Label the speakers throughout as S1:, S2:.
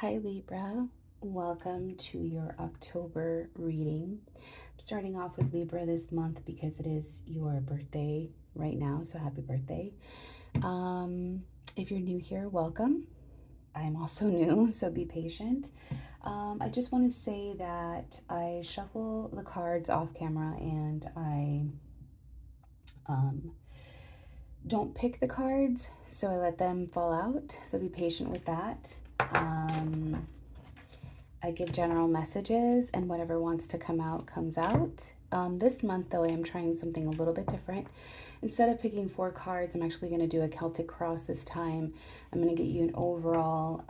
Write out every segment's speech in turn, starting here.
S1: Hi Libra, welcome to your October reading. I'm starting off with Libra this month because it is your birthday right now, so happy birthday. If you're new here, welcome. I'm also new, so be patient. I just want to say that I shuffle the cards off camera and I don't pick the cards, so I let them fall out, so be patient with that. I give general messages and whatever wants to come out comes out. This month, though, I am trying something a little bit different. Instead of picking 4 cards, I'm actually going to do a Celtic cross this time. I'm going to get you an overall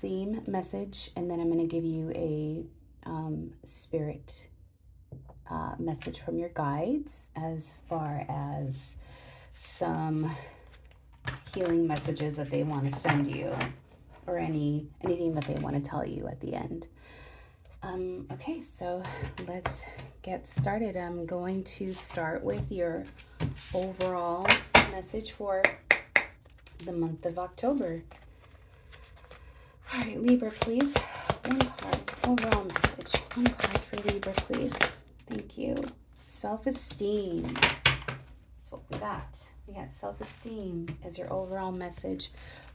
S1: theme message, and then I'm going to give you a spirit message from your guides as far as some healing messages that they want to send you, or anything that they want to tell you at the end. Okay, so let's get started. I'm going to start with your overall message for the month of October. All right, Libra, please. One card, overall message. One card for Libra, please. Thank you. Self-esteem. That's what we got. We got self-esteem as your overall message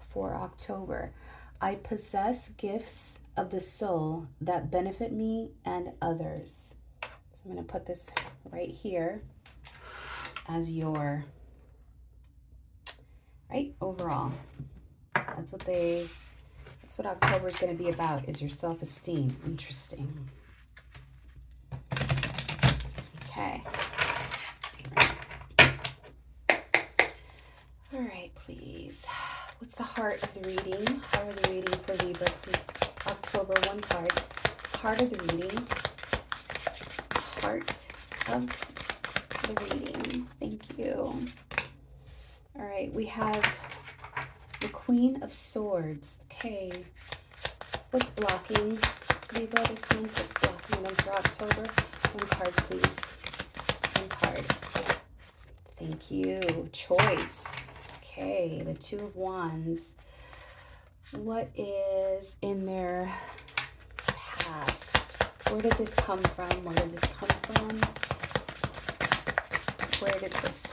S1: for October. I possess gifts of the soul that benefit me and others. So I'm going to put this right here as your overall. That's what October is going to be about, is your self-esteem. Interesting. Okay. All right, please. What's the heart of the reading? Heart of the reading for Libra, please. October, one card. Heart of the reading. Heart of the reading. Thank you. All right, we have the Queen of Swords. Okay. What's blocking Libra this month? What's blocking them for October? One card, please. One card. Thank you. Choice. Okay, the Two of Wands. What is in their past? Where did this come from? Where did this come from? Where did this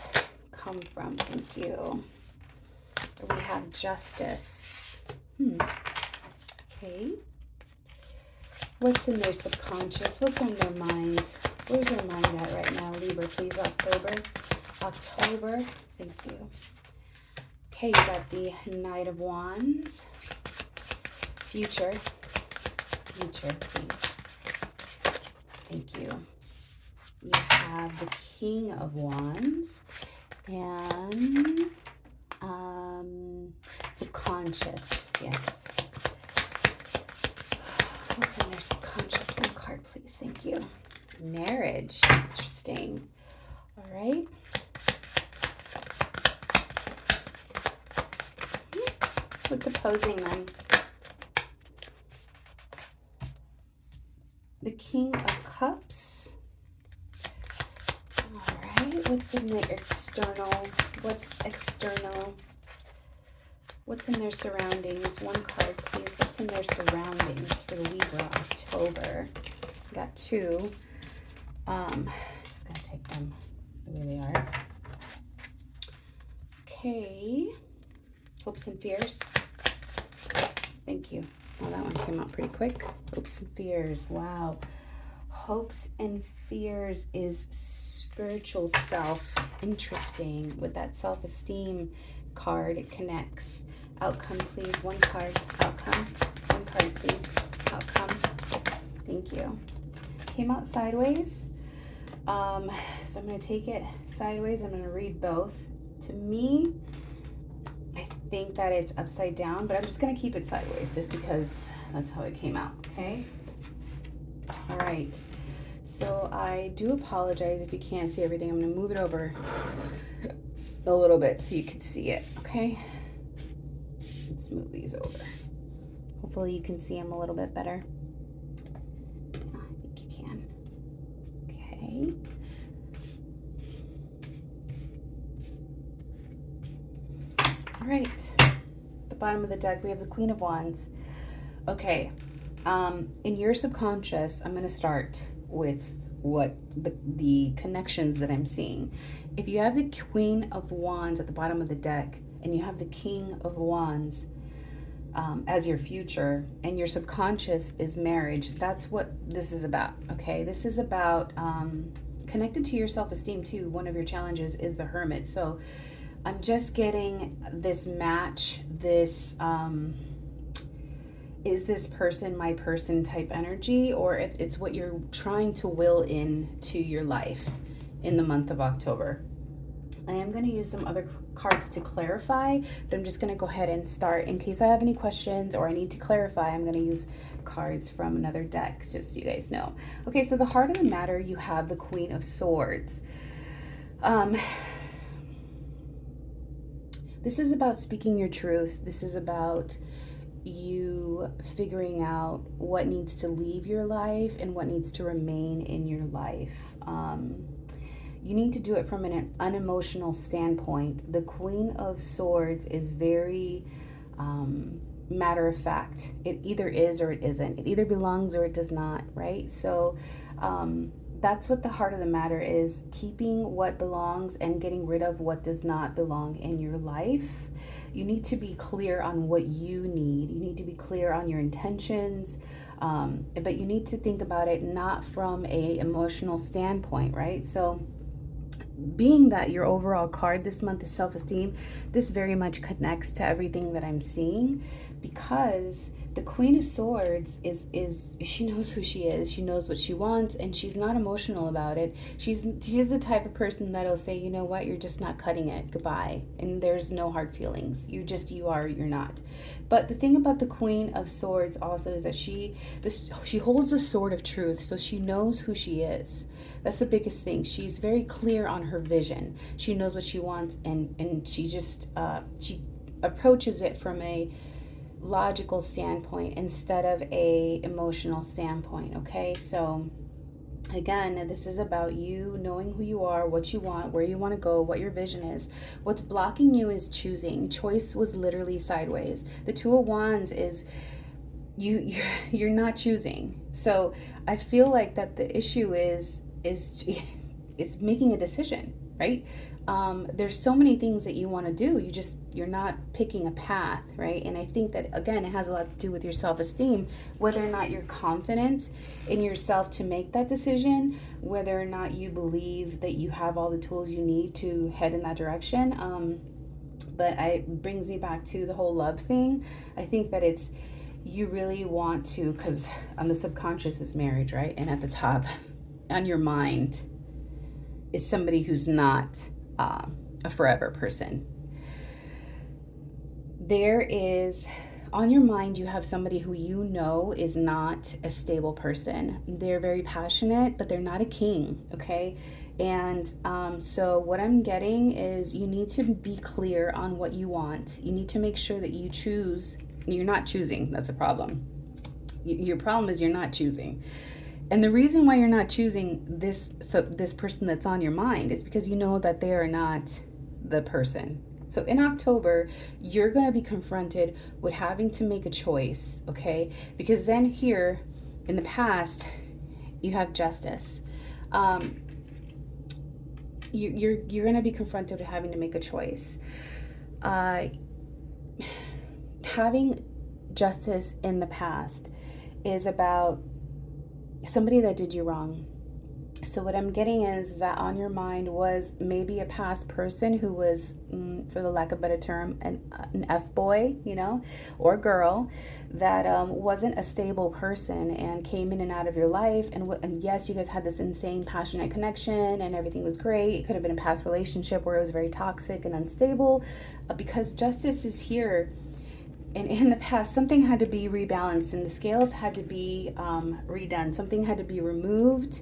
S1: come from? Thank you. We have Justice. Okay. What's in their subconscious? What's on their mind? Where's their mind at right now? Libra, please. October. Thank you. Okay, you got the Knight of Wands. Future, please. Thank you. You have the King of Wands and subconscious. Yes. What's in their subconscious? One card, please. Thank you. Marriage. Interesting. All right. What's opposing them? The King of Cups. All right. What's in the external? What's external? What's in their surroundings? One card, please. What's in their surroundings for Libra October? We got 2. Just gonna take them the way they are. Okay. Hopes and fears. Thank you. Well, that one came out pretty quick. Hopes and fears. Wow. Hopes and fears is spiritual self. Interesting. With that self-esteem card, it connects. Outcome, please. One card. Outcome. One card, please. Outcome. Thank you. Came out sideways. So I'm going to take it sideways. I'm going to read both. To me, I think that it's upside down, but I'm just going to keep it sideways just because that's how it came out, okay? All right. So I do apologize if you can't see everything. I'm going to move it over a little bit so you can see it, okay? Let's move these over. Hopefully you can see them a little bit better. Yeah, I think you can. Okay. All right. At the bottom of the deck, we have the Queen of Wands. Okay. In your subconscious, I'm going to start with what the connections that I'm seeing. If you have the Queen of Wands at the bottom of the deck and you have the King of Wands as your future, and your subconscious is marriage, that's what this is about. Okay, this is about connected to your self-esteem too. One of your challenges is the Hermit. So I'm just getting this match, this is this person my person type energy, or if it's what you're trying to will into your life in the month of October. I am going to use some other cards to clarify, but I'm just going to go ahead and start. In case I have any questions or I need to clarify, I'm going to use cards from another deck, just so you guys know. Okay, so the heart of the matter, you have the Queen of Swords. This is about speaking your truth. This is about you figuring out what needs to leave your life and what needs to remain in your life. You need to do it from an unemotional standpoint. The Queen of Swords is very matter of fact. It either is or it isn't. It either belongs or it does not, right? So that's what the heart of the matter is, keeping what belongs and getting rid of what does not belong in your life. You need to be clear on what you need. You need to be clear on your intentions, but you need to think about it not from a emotional standpoint, right? So being that your overall card this month is self-esteem, this very much connects to everything that I'm seeing, because the Queen of Swords is she knows who she is, she knows what she wants, and she's not emotional about it. She's the type of person that'll say, you know what, you're just not cutting it, goodbye, and there's no hard feelings. You are, you're not. But the thing about the Queen of Swords also is that she holds a sword of truth, so she knows who she is. That's the biggest thing. She's very clear on her vision. She knows what she wants, and she just she approaches it from a logical standpoint instead of a emotional standpoint. Okay, so again, this is about you knowing who you are, what you want, where you want to go, what your vision is. What's blocking you is choosing. Choice was literally sideways. The Two of Wands is you're not choosing. So I feel like that the issue is making a decision, right? There's so many things that you want to do. You're not picking a path, right? And I think that, again, it has a lot to do with your self-esteem, whether or not you're confident in yourself to make that decision, whether or not you believe that you have all the tools you need to head in that direction. But it brings me back to the whole love thing. I think that you really want to, because on the subconscious is marriage, right? And at the top, on your mind, is somebody who's not a forever person. On your mind, you have somebody who you know is not a stable person. They're very passionate, but they're not a king, okay? And so what I'm getting is you need to be clear on what you want. You need to make sure that you choose. You're not choosing. That's a problem. Your problem is you're not choosing. And the reason why you're not choosing this person that's on your mind is because you know that they are not the person. So in October, you're going to be confronted with having to make a choice, okay? Because then here in the past, you have justice. You're going to be confronted with having to make a choice. Having justice in the past is about somebody that did you wrong. So what I'm getting is that on your mind was maybe a past person who was, for the lack of a better term, an F-boy, or girl that wasn't a stable person and came in and out of your life. And yes, you guys had this insane, passionate connection and everything was great. It could have been a past relationship where it was very toxic and unstable, because justice is here. And in the past, something had to be rebalanced and the scales had to be redone. Something had to be removed.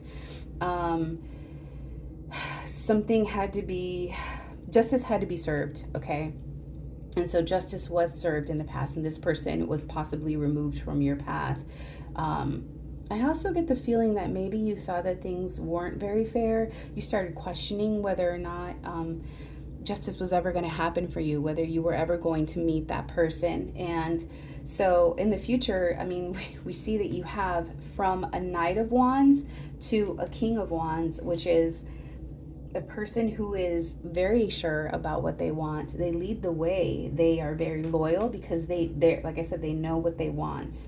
S1: Justice had to be served, okay? And so justice was served in the past, and this person was possibly removed from your path. I also get the feeling that maybe you thought that things weren't very fair. You started questioning whether or not justice was ever going to happen for you, whether you were ever going to meet that person. And so in the future, I mean, we see that you have from a Knight of Wands to a King of Wands, which is a person who is very sure about what they want. They lead the way. They are very loyal because they're like I said, they know what they want.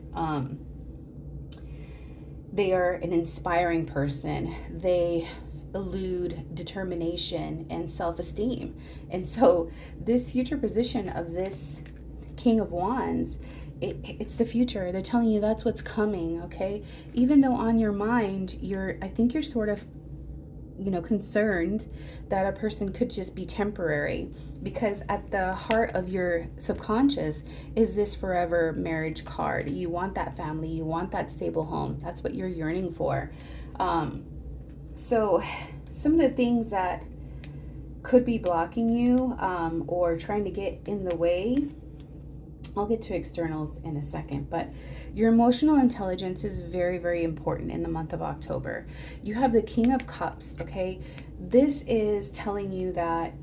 S1: They are an inspiring person. They elude determination and self-esteem. And so this future position of this King of Wands, it's the future. They're telling you that's what's coming, okay? Even though on your mind, I think you're sort of, concerned that a person could just be temporary, because at the heart of your subconscious is this forever marriage card. You want that family, you want that stable home. That's what you're yearning for. So some of the things that could be blocking you or trying to get in the way, I'll get to externals in a second, but your emotional intelligence is very, very important in the month of October. You have the King of Cups, okay? This is telling you that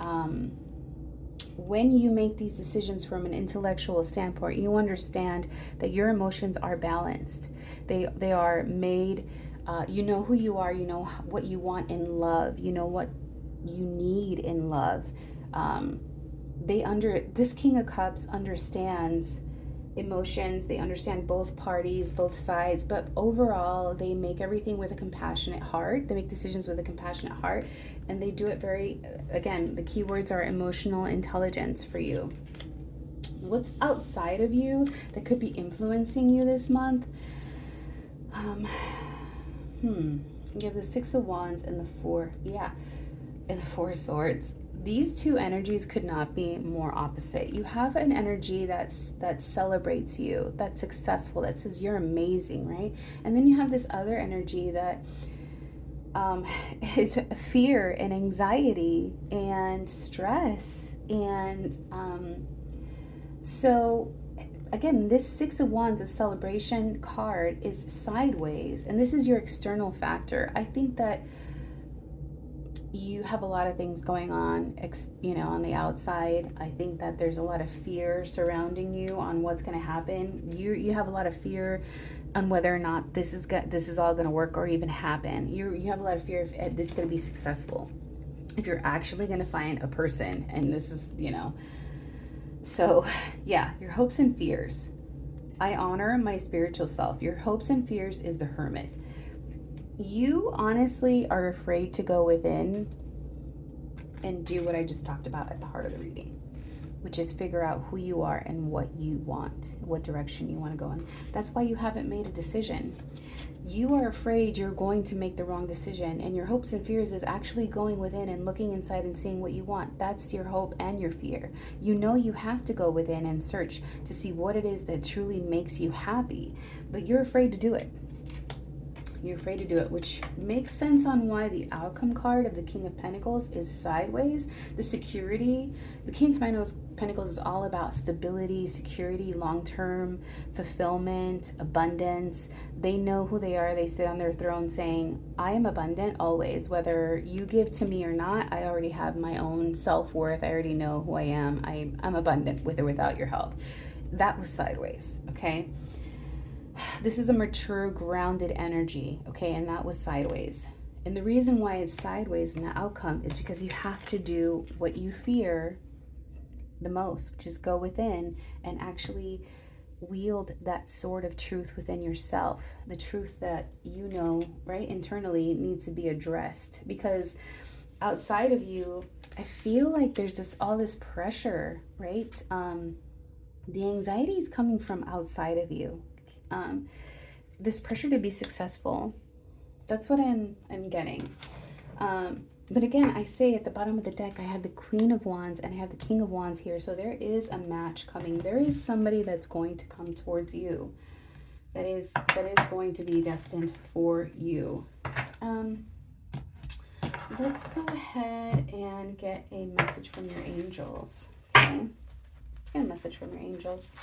S1: when you make these decisions from an intellectual standpoint, you understand that your emotions are balanced. They are made, you know who you are, you know what you want in love, you know what you need in love. This King of Cups understands emotions. They understand both parties, both sides, but overall they make everything with a compassionate heart. They make decisions with a compassionate heart, and they do it very, again, the keywords are emotional intelligence for you. What's outside of you that could be influencing you this month? You have the Six of Wands and the Four of Swords. These two energies could not be more opposite. You have an energy that celebrates you, that's successful, that says you're amazing, right? And then you have this other energy that is fear and anxiety and stress. And so again, this Six of Wands, a celebration card, is sideways, and this is your external factor. I think that you have a lot of things going on, on the outside. I think that there's a lot of fear surrounding you on what's going to happen. You have a lot of fear on whether or not this is all going to work or even happen. You have a lot of fear if it's going to be successful, if you're actually going to find a person, and this is, So, yeah, your hopes and fears. I honor my spiritual self. Your hopes and fears is the Hermit. You honestly are afraid to go within and do what I just talked about at the heart of the reading, which is figure out who you are and what you want, what direction you want to go in. That's why you haven't made a decision. You are afraid you're going to make the wrong decision, and your hopes and fears is actually going within and looking inside and seeing what you want. That's your hope and your fear. You know you have to go within and search to see what it is that truly makes you happy, but you're afraid to do it. You're afraid to do it, which makes sense on why the outcome card of the King of Pentacles is sideways. The security, the King of Pentacles is all about stability, security, long-term fulfillment, abundance. They know who they are. They sit on their throne saying, I am abundant always. Whether you give to me or not, I already have my own self-worth. I already know who I am. I'm abundant with or without your help. That was sideways, okay? This is a mature, grounded energy, okay? And that was sideways. And the reason why it's sideways in the outcome is because you have to do what you fear the most, which is go within and actually wield that sword of truth within yourself. The truth that right, internally needs to be addressed. Because outside of you, I feel like there's all this pressure, right? The anxiety is coming from outside of you. This pressure to be successful. That's what I'm getting. But again, I say at the bottom of the deck, I have the Queen of Wands and I have the King of Wands here. So there is a match coming. There is somebody that's going to come towards you. That is going to be destined for you. Let's go ahead and get a message from your angels. Okay? Let's get a message from your angels.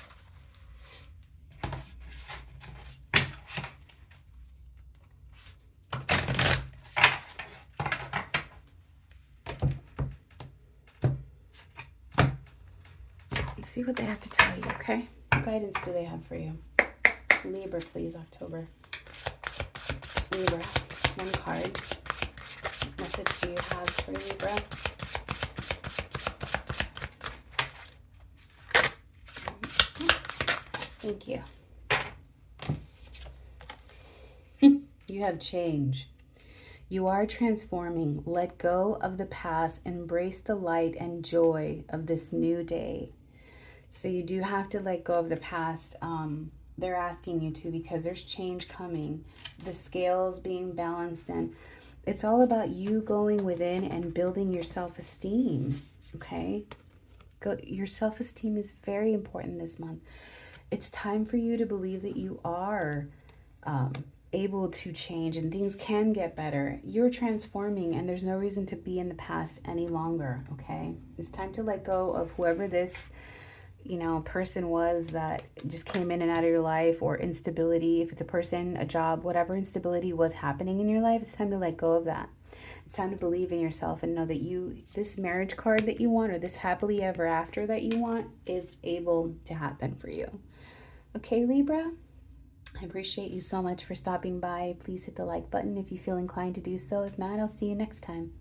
S1: see what they have to tell you, okay? What guidance do they have for you? Libra, please, October. Libra, one card. What message do you have for Libra? Thank you. You have change. You are transforming. Let go of the past. Embrace the light and joy of this new day. So you do have to let go of the past. They're asking you to, because there's change coming. The scales being balanced, and it's all about you going within and building your self-esteem. Okay? Your self-esteem is very important this month. It's time for you to believe that you are able to change and things can get better. You're transforming and there's no reason to be in the past any longer, okay? It's time to let go of whoever this, person was that just came in and out of your life, or instability. If it's a person, a job, whatever instability was happening in your life, it's time to let go of that. It's time to believe in yourself and know that this marriage card that you want, or this happily ever after that you want, is able to happen for you. Okay, Libra? I appreciate you so much for stopping by. Please hit the like button if you feel inclined to do so. If not, I'll see you next time.